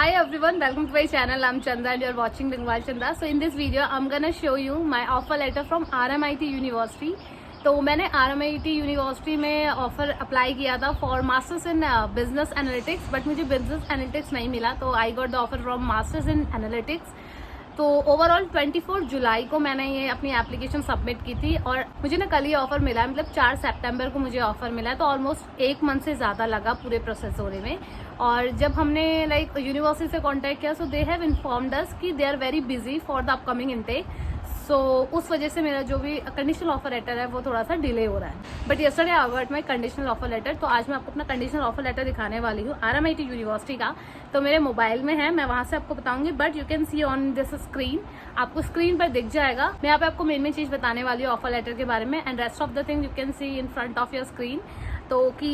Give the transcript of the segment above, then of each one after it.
Hi everyone, welcome to my channel. I'm Chanda and you're watching Bengal Chanda. So in this video, I'm gonna show you my offer letter from RMIT University. तो मैंने RMIT university में offer apply किया था for masters in business analytics, but मुझे business analytics नहीं मिला, तो I got the offer from masters in analytics. तो ओवरऑल 24 जुलाई को मैंने ये अपनी एप्लीकेशन सबमिट की थी और मुझे ना कल ही ऑफर मिला, मतलब 4 सितंबर को मुझे ऑफर मिला। तो ऑलमोस्ट 1 मंथ से ज़्यादा लगा पूरे प्रोसेस होने में। और जब हमने यूनिवर्सिटी से कांटेक्ट किया, सो दे हैव इन्फॉर्म्ड अस कि they are very busy for the upcoming intake. So उस वजह से मेरा जो भी कंडीशनल ऑफर लेटर है वो थोड़ा सा डिले हो रहा है। But yesterday I got my conditional offer letter. तो आज मैं आपको अपना कंडीशनल ऑफर लेटर दिखाने वाली हूँ RMIT यूनिवर्सिटी का। तो मेरे मोबाइल में है, मैं वहां से आपको बताऊंगी, but you can C on this screen, आपको स्क्रीन पर दिख जाएगा। मैं यहाँ पे आपको मेन चीज बताने वाली हूँ ऑफर लेटर के बारे में, and rest of the thing you can see in front of your screen. तो कि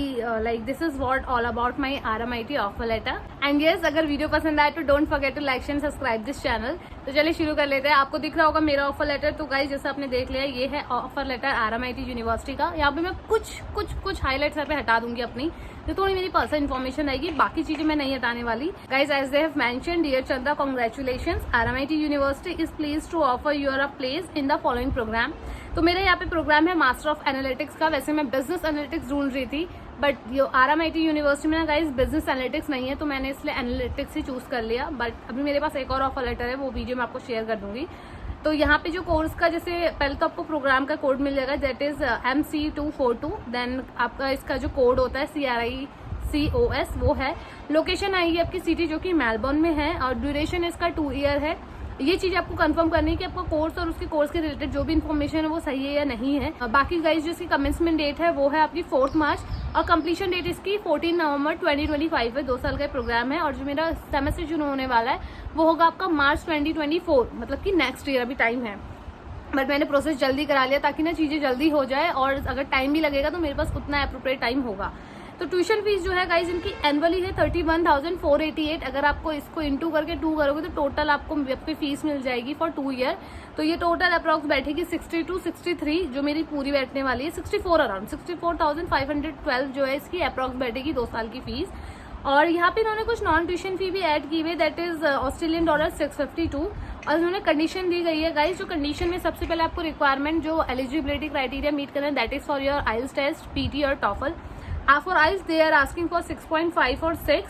this is what all about my RMIT offer letter. And yes, अगर वीडियो पसंद आए तो don't forget to like and subscribe this channel. तो चलिए शुरू कर लेते हैं। आपको दिख रहा होगा मेरा ऑफर लेटर। तो गाइस, जैसे आपने देख लिया, ये है ऑफर लेटर RMIT यूनिवर्सिटी का। यहाँ पे मैं कुछ हाईलाइट्स यहाँ पे हटा दूंगी अपनी, जो थोड़ी मेरी पर्सनल इन्फॉर्मेशन आएगी, बाकी चीजें मैं नहीं हटाने वाली। Guys, as they have mentioned, dear Chanda, congratulations, RMIT university is pleased to offer your a place in the following programme. तो मेरे यहाँ पे प्रोग्राम है मास्टर ऑफ एनालिटिक्स का। वैसे मैं बिजनेस एनालिटिक्स ढूंढ रही थी, बट RMIT यूनिवर्सिटी में ना गाइज बिजनेस एनालिटिक्स नहीं है, तो मैंने इसलिए एनालिटिक्स ही चूज कर लिया। बट अभी मेरे पास एक और ऑफर लेटर है, वो वीडियो मैं आपको शेयर कर दूंगी। तो यहाँ पे जो कोर्स का, जैसे पहले तो आपको प्रोग्राम का कोड मिल जाएगा, दैट इज MC242। देन आपका इसका जो कोड होता है CRICOS, वो है। लोकेशन आएगी आपकी सिटी, जो कि मेलबर्न में है, और ड्यूरेशन इसका 2 ईयर है। ये चीज आपको कंफर्म करनी है कि आपका कोर्स और उसके कोर्स के रिलेटेड जो भी इन्फॉर्मेशन है वो सही है या नहीं है। बाकी गाइज, जो इसकी कमेंसमेंट डेट है वो है आपकी 4 मार्च, और कंप्लीशन डेट इसकी 14 नवंबर 2025 है। 2 साल का प्रोग्राम है। और जो मेरा सेमेस्टर शुरू होने वाला है वो होगा आपका मार्च 2024, मतलब कि नेक्स्ट ईयर, अभी टाइम है। बट मैंने प्रोसेस जल्दी करा लिया ताकि ना चीजें जल्दी हो जाए, और अगर टाइम भी लगेगा तो मेरे पास उतना अप्रोप्रिएट टाइम होगा। तो ट्यूशन फीस जो है गाइज इनकी एनुअली है 31,488। अगर आपको इसको इंटू करके 2 करोगे तो टोटल आपको फीस मिल जाएगी फॉर 2 ईयर। तो ये टोटल अप्रॉक्स बैठेगी 62 63, जो मेरी पूरी बैठने वाली है 64, अराउंड 64,512 जो है इसकी अप्रॉक्स बैठेगी 2 साल की फीस। और यहाँ पे इन्होंने कुछ नॉन ट्यूशन फी भी ऐड की हुई, दैट इज ऑस्ट्रेलियन $, 652। और इन्होंने कंडीशन दी गई है गाइज, जो कंडीशन में सबसे पहले आपको रिक्वायरमेंट जो एलिजिबिलिटी क्राइटेरिया मीट करना है, that is for your IELTS test, PT और TOEFL. For IELTS they are asking for 6.5 और 6,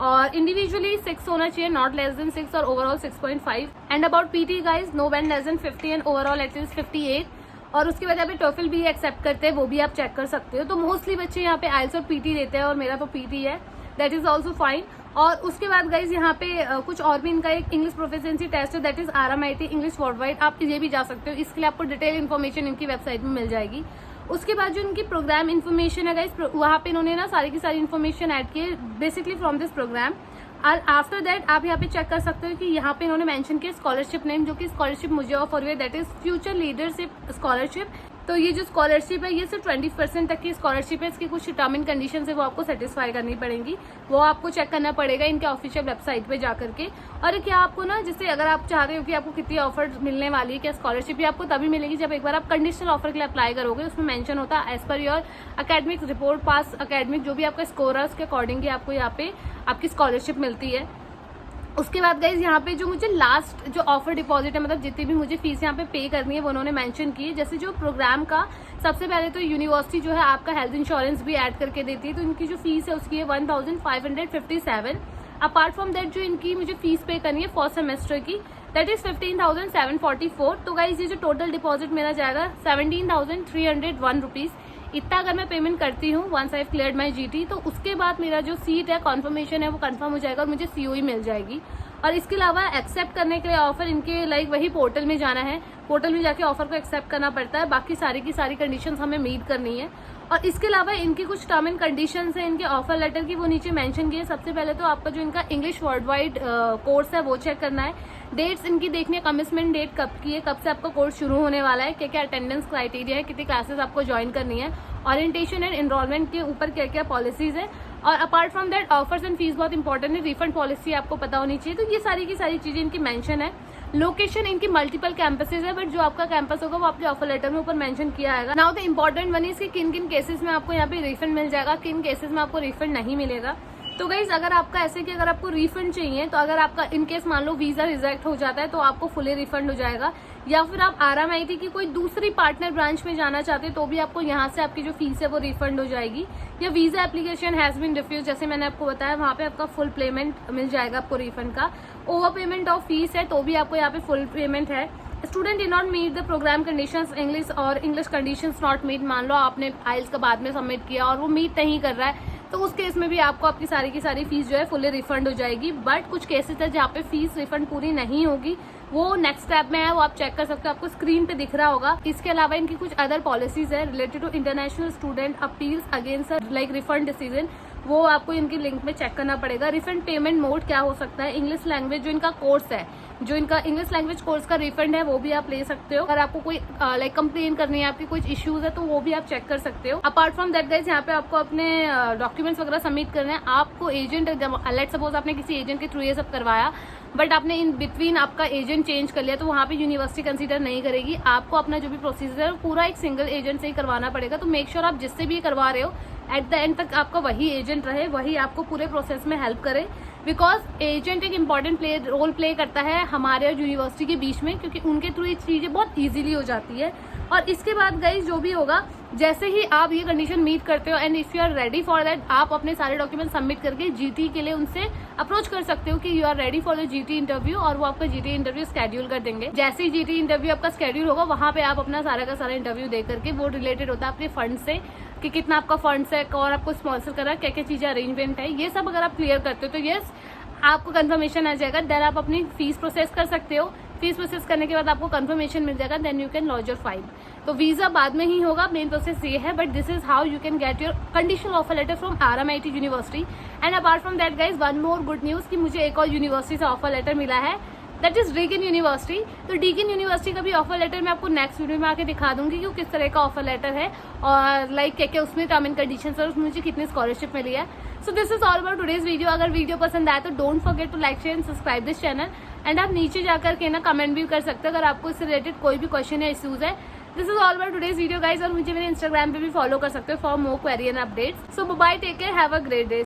और इंडिविजुअली 6 होना चाहिए, नॉट लेस देन 6, और overall 6.5। And about PT guys, no band less than 50 and overall at least 58। और उसके बाद यहाँ पे टॉफल भी एक्सेप्ट करते हैं, वो भी आप चेक कर सकते हो। तो मोस्टली बच्चे यहाँ पे आइल्स और PT देते हैं, और मेरा तो PT है, दैट इज ऑल्सो फाइन। और उसके बाद गाइज यहाँ पे कुछ और भी इनका एक इंग्लिश प्रोफिशिएंसी टेस्ट है, that is RMIT English worldwide. आप ये भी जा सकते हो, इसके लिए आपको डिटेल इन्फॉर्मेशन इनकी वेबसाइट में मिल जाएगी। उसके बाद जो इनकी प्रोग्राम इन्फॉर्मेशन है गाइज, वहाँ पे इन्होंने ना सारी की सारी इन्फॉर्मेशन ऐड की है बेसिकली फ्रॉम दिस प्रोग्राम। और आफ्टर दैट आप यहाँ पे चेक कर सकते हो कि यहाँ पे इन्होंने मेंशन किया स्कॉलरशिप नेम, जो कि स्कॉलरशिप मुझे ऑफर हुई है, that is future leadership scholarship. तो ये जो स्कॉलरशिप है ये सिर्फ 20% तक की स्कॉलरशिप है। इसकी कुछ टर्म एंड कंडीशन है वो आपको सेटिस्फाई करनी पड़ेंगी, वो आपको चेक करना पड़ेगा इनके ऑफिशियल वेबसाइट पे जा करके। और क्या आपको ना, जैसे अगर आप चाह रहे हो कि आपको कितनी ऑफर मिलने वाली है, क्या स्कॉलरशिप, ये आपको तभी मिलेगी जब एक बार आप कंडीशनल ऑफर के लिए अप्लाई करोगे। उसमें मेंशन होता है as per your academic report, pass academic जो भी आपका स्कोर है उसके अकॉर्डिंग आपको यहाँ पे आपकी स्कॉलरशिप मिलती है। उसके बाद गाइज यहाँ पे जो मुझे लास्ट जो ऑफर डिपॉजिट है, मतलब जितनी भी मुझे फीस यहाँ पे करनी है, वो उन्होंने मेंशन की है। जैसे जो प्रोग्राम का सबसे पहले तो यूनिवर्सिटी जो है आपका हेल्थ इंश्योरेंस भी ऐड करके देती है, तो इनकी जो फीस है उसकी है 1,557। अपार्ट फ्रॉम दैट जो इनकी मुझे फीस पे करनी है फर्स्ट सेमेस्टर की, दैट इज 15,744। तो गाइज ये जो टोटल डिपॉजिट मेरा जाएगा 17,301 रुपीज। इतना अगर मैं पेमेंट करती हूँ once I cleared my GT, तो उसके बाद मेरा जो सीट है, कॉन्फर्मेशन है, वो कंफर्म हो जाएगा और मुझे COE मिल जाएगी। और इसके अलावा एक्सेप्ट करने के लिए ऑफर इनके वही पोर्टल में जाना है, पोर्टल में जाके ऑफर को एक्सेप्ट करना पड़ता है। बाकी सारी की सारी कंडीशंस हमें मीट करनी है। और इसके अलावा इनकी कुछ टर्म एंड कंडीशंस है इनके ऑफर लेटर की, वो नीचे मेंशन की है। सबसे पहले तो आपका जो इनका इंग्लिश वर्ल्ड वाइड कोर्स है वो चेक करना है। डेट्स इनकी देखनी है, कमिटमेंट डेट कब की है, कब से आपका कोर्स शुरू होने वाला है, क्या क्या अटेंडेंस क्राइटेरिया है, कितनी क्लासेस आपको ज्वाइन करनी है, ओरिएंटेशन एंड एनरोलमेंट के ऊपर क्या क्या पॉलिसीज है। और apart from that offers and fees बहुत इंपॉर्टेंट है, रिफंड पॉलिसी आपको पता होनी चाहिए। तो ये सारी की सारी चीजें इनकी मेंशन है। लोकेशन इनकी मल्टीपल कैंपसेज है, बट जो आपका कैंपस होगा वो आपके ऑफर लेटर में ऊपर मेंशन किया आएगा। Now the important one is कि किन किन केसेस में आपको यहाँ पे रिफंड मिल जाएगा, किन केसेस में आपको रिफंड नहीं मिलेगा। तो गाइज अगर आपका ऐसे कि अगर आपको रिफंड चाहिए तो अगर आपका इनकेस मान लो वीजा रिजेक्ट हो जाता है तो आपको फुली रिफंड हो जाएगा, या फिर आप RMIT की कोई दूसरी पार्टनर ब्रांच में जाना चाहते हैं तो भी आपको यहाँ से आपकी जो फीस है वो रिफंड हो जाएगी, या visa application has been refuse जैसे मैंने आपको बताया वहाँ पे आपका फुल पेमेंट मिल जाएगा आपको रिफंड का। ओवर पेमेंट ऑफ फीस है तो भी आपको यहाँ पे फुल पेमेंट है। Student did not meet the programme conditions English और इंग्लिश कंडीशंस नॉट मीट, मान लो आपने आइल्स का बाद में सबमिट किया और वो मीट नहीं कर रहा है तो उस केस में भी आपको आपकी सारी की सारी फीस जो है फुली रिफंड हो जाएगी। बट कुछ केसेस है जहाँ पे फीस रिफंड पूरी नहीं होगी, वो नेक्स्ट स्टेप में है, वो आप चेक कर सकते हो, आपको स्क्रीन पे दिख रहा होगा। इसके अलावा इनकी कुछ अदर पॉलिसीज है related to international student appeals against like refund decision, वो आपको इनकी लिंक में चेक करना पड़ेगा। रिफंड पेमेंट मोड क्या हो सकता है, इंग्लिश लैंग्वेज जो इनका कोर्स है, जो इनका इंग्लिश लैंग्वेज कोर्स का रिफंड है वो भी आप ले सकते हो। अगर आपको कोई लाइक कंप्लेन करनी है, आपकी कुछ इश्यूज है तो वो भी आप चेक कर सकते हो। अपार्ट फ्रॉम दैट गाइस यहाँ पे आपको अपने डॉक्यूमेंट्स वगैरह सबमिट करने हैं। आपको एजेंट, लेट सपोज आपने किसी एजेंट के थ्रू ये सब करवाया बट आपने इन बिटवीन आपका एजेंट चेंज कर लिया तो वहाँ पे यूनिवर्सिटी कंसीडर नहीं करेगी। आपको अपना जो भी प्रोसीजर है पूरा एक सिंगल एजेंट से ही करवाना पड़ेगा। तो मेक श्योर आप जिससे भी करवा रहे हो एट द एंड तक आपका वही एजेंट रहे, वही आपको पूरे प्रोसेस में हेल्प करे, बिकॉज एजेंट एक इम्पॉर्टेंट रोल प्ले करता है हमारे और यूनिवर्सिटी के बीच में, क्योंकि उनके थ्रू ये चीजें बहुत इजीली हो जाती है। और इसके बाद गाइस जो भी होगा, जैसे ही आप ये कंडीशन मीट करते हो and if you are ready for that, आप अपने सारे डॉक्यूमेंट सबमिट करके जीटी के लिए उनसे अप्रोच कर सकते हो कि you are ready for the GT interview, और वो आपका जीटी इंटरव्यू स्केड्यूल कर देंगे। जैसे ही जीटी इंटरव्यू आपका स्केड्यूल होगा वहां पे आप अपना सारा का सारा इंटरव्यू दे करके, वो रिलेटेड होता है अपने फंड से कि कितना आपका फंड्स है और आपको स्पॉन्सर कर रहा है, क्या क्या चीजें अरेंजमेंट है, ये सब अगर आप क्लियर करते हो तो यस आपको कंफर्मेशन आ जाएगा। देन आप अपनी फीस प्रोसेस कर सकते हो। फीस प्रोसेस करने के बाद आपको कंफर्मेशन मिल जाएगा, then you can launch your file. तो वीजा बाद में ही होगा, मेन प्रोसेस ये है, but this is how you can get your conditional offer letter from RMIT university. And apart from that guys one more good news कि मुझे एक और यूनिवर्सिटी से ऑफर लेटर मिला है, दैट इज डीकिन यूनिवर्सिटी। तो डीकिन यूनिवर्सिटी का भी ऑफर लेटर मैं आपको नेक्स्ट वीडियो में आके दिखा दूंगी कि किस तरह का ऑफर लेटर है और लाइक क्या क्या उसमें टर्म एंड कंडीशंस और उसमें मुझे कितनी स्कॉलरशिप मिली है। So this is all about today's video. अगर वीडियो पसंद आए तो don't forget to like share and subscribe this channel. And आप नीचे जाकर के ना कमेंट भी कर सकते हो अगर आपको इससे रिलेटेड कोई भी क्वेश्चन या इश्यूज है। This is all about today's video guys, और मुझे मेरे इंस्टाग्राम पे भी फॉलो कर सकते हो for more query and updates. So bye, take care, have a great day.